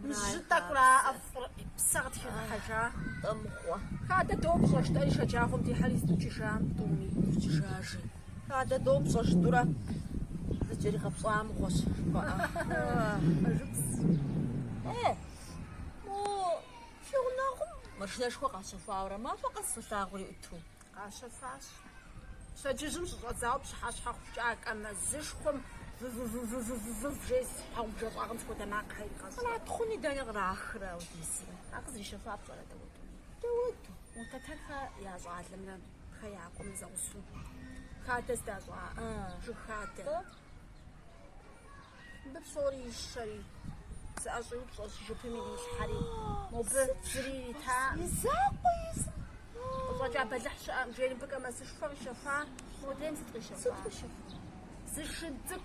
مجدكرا أفر بسقط في حاجة طمخوة هذا دوب صوش تاني شجاهم دي حالي ستوشام تومي تشاجي هذا دوب صوش دورا تجري خبصام خوش جبس مو شغلناهم مرشناش فوق الصفاورة ما فوق الصفاورة يؤتوا عشان فاش سجزم صوتزاو بشحاش حق جاك أما زشكم جيس حاول جز أغنس كده ناق هاي قصة لا تخوني داني غرا آخرة وديسي أقصد شفاف ولا دودو وتترفع يا زعاد لما خياكم زوسو خاتس دا زعاد جو خاتس ببصوري الشري سأصيب صوص جبهي من الحري مو بفري تا يساقوا وصجع بلحش جيني بقى ما سشفر شفا مو دين ستري شفا سشدك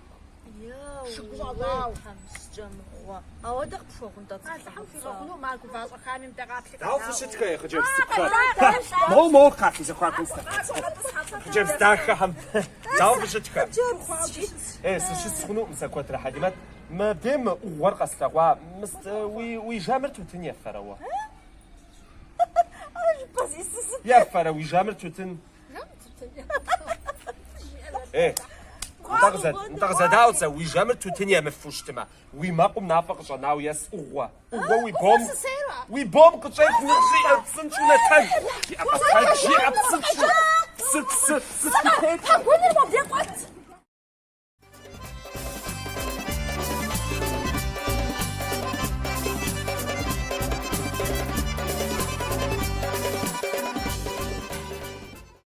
ياو شقواو خمس جمعوا أو دق فوق أنت الحين في غلو مالكو باز خاني متقاتل تعرف شو تكاي خجيب استقرار مو قاتل زخوا كنت خجيب استاخهم تعرف شو تكاي ايه سوش تسخنو مسكوت راح ديمات ما بيم ورقه استغوا مست وي جامرت وتن يفروا يا فراوي جامرت وتن ايه انتغزا داوزا وي جامرت وتن يا مفوشتما وي ما قم نافق جناو يس اوغوا وي بوم قصيت نغزي ابسنت ولا تاج جي ابسنت ست